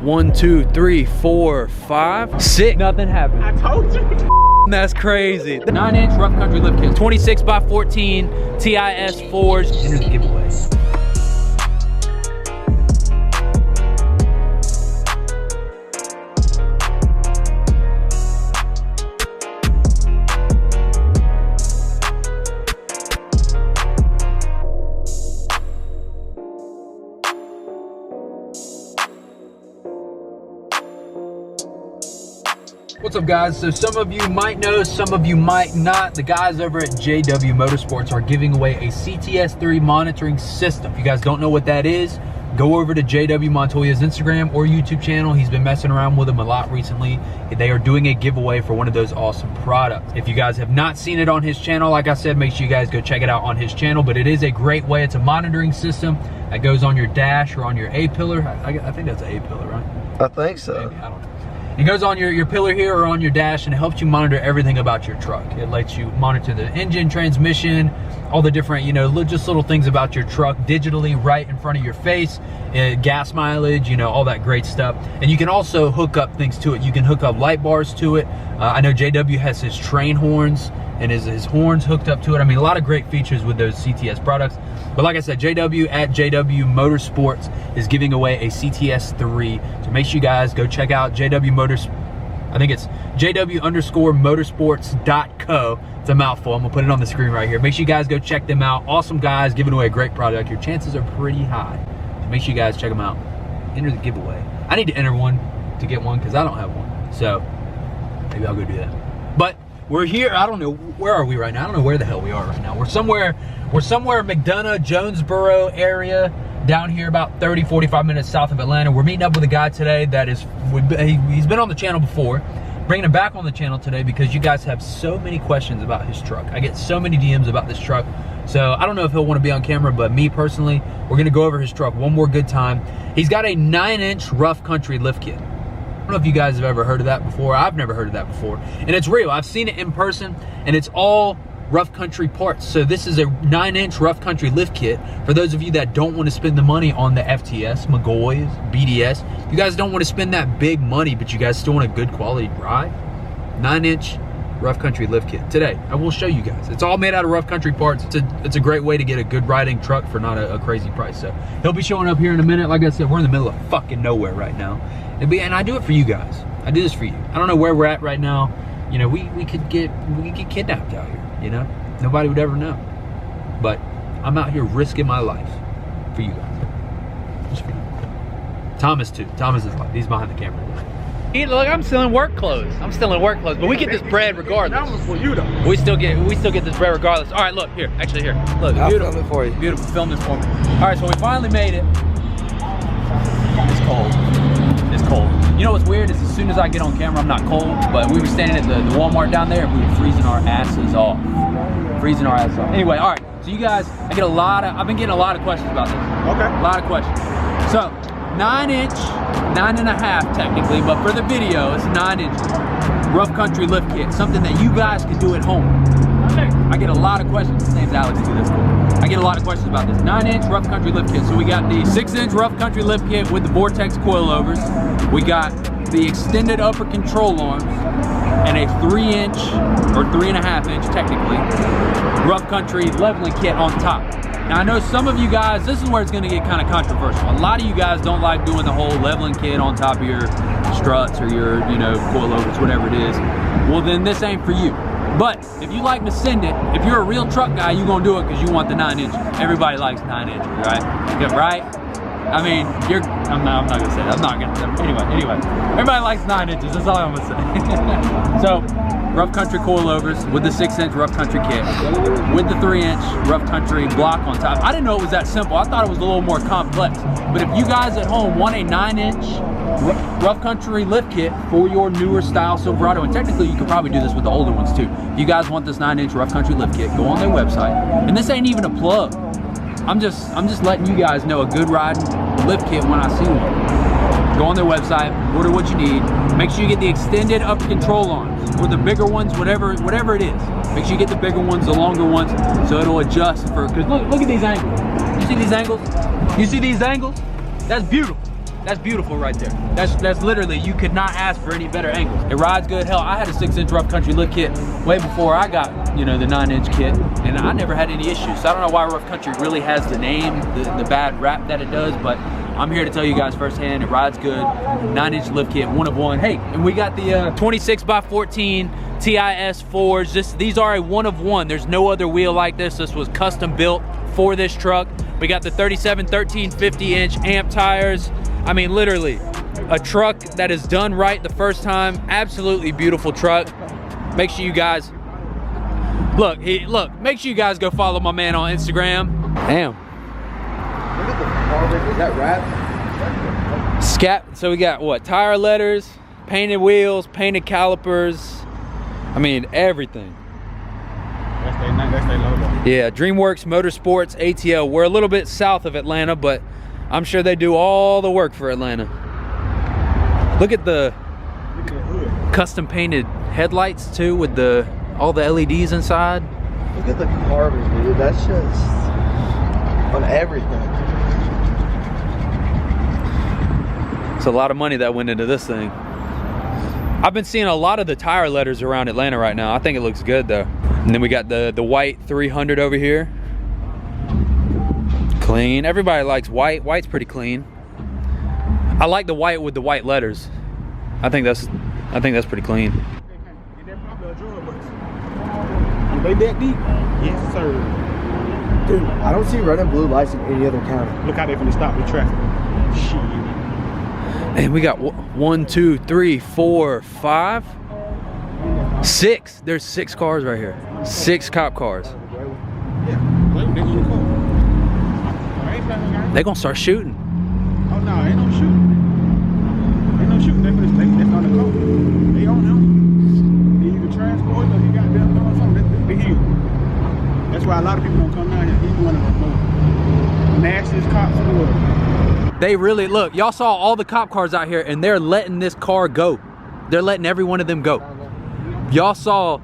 1, 2, 3, 4, 5, 6. Nothing happened. I told you. That's crazy. 9-inch rough country lift kit, 26 by 14 TIS forged. Enter the giveaway. What's up, guys? So some of you might know, some of you might not. The guys over at JW Motorsports are giving away a CTS3 monitoring system. If you guys don't know what that is, go over to JW Montoya's Instagram or YouTube channel. He's been messing around with them a lot recently. They are doing a giveaway for one of those awesome products. If you guys have not seen it on his channel, like I said, make sure you guys go check it out on his channel. But it is a great way. It's a monitoring system that goes on your dash or on your A-pillar. I think that's an A-pillar, right? I think so. Maybe, I don't know. It goes on your pillar here or on your dash, and it helps you monitor everything about your truck. It lets you monitor the engine, transmission, all the different, just little things about your truck digitally right in front of your face, gas mileage, all that great stuff. And you can also hook up things to it. You can hook up light bars to it. I know JW has his train horns and his horns hooked up to it. I mean, a lot of great features with those CTS products. But like I said, JW at JW Motorsports is giving away a CTS3. So make sure you guys go check out JW Motors. I think it's JW_motorsports.co. It's a mouthful. I'm gonna put it on the screen right here. Make sure you guys go check them out. Awesome guys giving away a great product. Your chances are pretty high. So make sure you guys check them out. Enter the giveaway. I need to enter one to get one because I don't have one. So maybe I'll go do that. But we're here. I don't know, where are we right now? I don't know where the hell we are right now. We're somewhere McDonough, Jonesboro area, down here about 30, 45 minutes south of Atlanta. We're meeting up with a guy today that he's been on the channel before. Bringing him back on the channel today because you guys have so many questions about his truck. I get so many DMs about this truck. So I don't know if he'll want to be on camera, but me personally, we're gonna go over his truck one more good time. He's got a 9-inch rough country lift kit. I don't know if you guys have ever heard of that before. I've never heard of that before. And it's real. I've seen it in person, and it's all rough country parts. So this is a 9-inch rough country lift kit. For those of you that don't want to spend the money on the FTS, McGoy's, BDS, you guys don't want to spend that big money, but you guys still want a good quality ride, 9-inch rough country lift kit. Today, I will show you guys. It's all made out of rough country parts. It's a great way to get a good riding truck for not a crazy price. So he'll be showing up here in a minute. Like I said, we're in the middle of fucking nowhere right now. And I do it for you guys. I do this for you. I don't know where we're at right now. We could get kidnapped out here, Nobody would ever know. But I'm out here risking my life for you guys. Just for you. Thomas too. Thomas is like, he's behind the camera. Hey, look, I'm still in work clothes. But we get this bread regardless. That was for you though. We still get this bread regardless. All right, look here. Actually, here. Look, I'll beautiful. film it for you. Beautiful. Film this for me. All right, so we finally made it. It's cold. It's cold. You know what's weird is as soon as I get on camera, I'm not cold, but we were standing at the Walmart down there and we were freezing our asses off. Anyway, all right. So you guys, I've been getting a lot of questions about this. Okay. A lot of questions. So 9-inch, 9.5 technically, but for the video, it's 9-inch rough country lift kit, something that you guys can do at home. I get a lot of questions. His name's Alex too, that's cool. I get a lot of questions about this 9-inch rough country lift kit. So we got the 6-inch rough country lift kit with the Vortex coilovers. We got the extended upper control arms and a 3-inch or 3.5-inch technically rough country leveling kit on top. Now I know some of you guys, this is where it's gonna get kind of controversial. A lot of you guys don't like doing the whole leveling kit on top of your struts or your, coilovers, whatever it is. Well, then this ain't for you. But if you like to send it, if you're a real truck guy, you're gonna do it because you want the 9-inch. Everybody likes 9-inch, right? Yeah, right? I mean, I'm not gonna say that. I'm not gonna. Anyway, everybody likes 9 inches. That's all I'm gonna say. So, rough country coilovers with the 6-inch rough country kit, with the 3-inch rough country block on top. I didn't know it was that simple. I thought it was a little more complex. But if you guys at home want a 9-inch rough country lift kit for your newer style Silverado, and technically you could probably do this with the older ones too. If you guys want this 9-inch rough country lift kit, go on their website. And this ain't even a plug. I'm just letting you guys know a good riding lift kit when I see one. Go on their website, order what you need. Make sure you get the extended upper control arms or the bigger ones, whatever it is. Make sure you get the bigger ones, the longer ones, so it'll adjust for. Because look at these angles. You see these angles? You see these angles? That's beautiful. That's beautiful right there. That's literally, you could not ask for any better angles. It rides good. Hell, I had a 6-inch rough country lift kit way before I got, you know, the 9-inch kit, and I never had any issues. So I don't know why rough country really has the name, the bad rap that it does, but I'm here to tell you guys firsthand, it rides good. 9-inch lift kit, one of one. Hey, and we got the 26x14 TIS 4s. These are a one of one. There's no other wheel like this. This was custom built for this truck. We got the 37 13 50-inch amp tires. I mean, literally a truck that is done right the first time. Absolutely beautiful truck. Make sure you guys look, make sure you guys go follow my man on Instagram. Damn. Look at the car. Is that wrap? Scat. So we got what? Tire letters, painted wheels, painted calipers. I mean, everything. That's their logo. Yeah, DreamWorks Motorsports ATL. We're a little bit south of Atlanta, but I'm sure they do all the work for Atlanta. Look at the custom painted headlights too, with all the LEDs inside. Look at the carbon, dude. That's just on everything. It's a lot of money that went into this thing. I've been seeing a lot of the tire letters around Atlanta right now. I think it looks good though. And then we got the white 300 over here. Clean. Everybody likes white. White's pretty clean. I like the white with the white letters. I think that's pretty clean. They that deep? Yes, sir. Dude, I don't see red and blue lights in any other county. Look how they finna stop the traffic. Shit. And we got 1, 2, 3, 4, 5, 6. There's 6 cars right here. 6 cop cars. They gonna start shooting. Oh no, ain't no shooting. Ain't no shooting. That's on the code. They on him. They either transport or he got them doing something. They here. That's why a lot of people don't come down here. He's one of the most nastiest cops in the world. They really, look, y'all saw all the cop cars out here and they're letting this car go. They're letting every one of them go. Y'all saw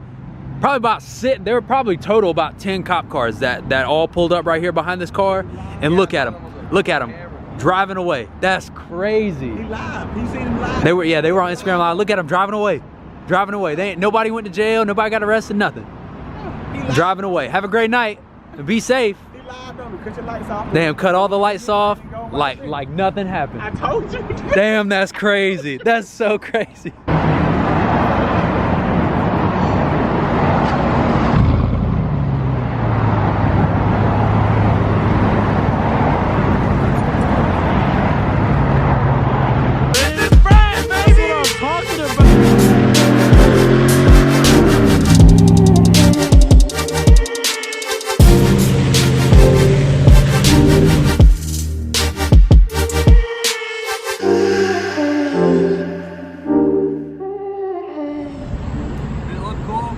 probably about there were probably total about 10 cop cars that all pulled up right here behind this car, and look at them driving away. That's crazy. He live. He seen him live. They were on Instagram Live. Look at them driving away. Nobody went to jail, nobody got arrested, nothing. Driving away. Have a great night and be safe. He live, don't cut your lights off. Damn, cut all the lights off like nothing happened. I told you. Damn, that's crazy. That's so crazy.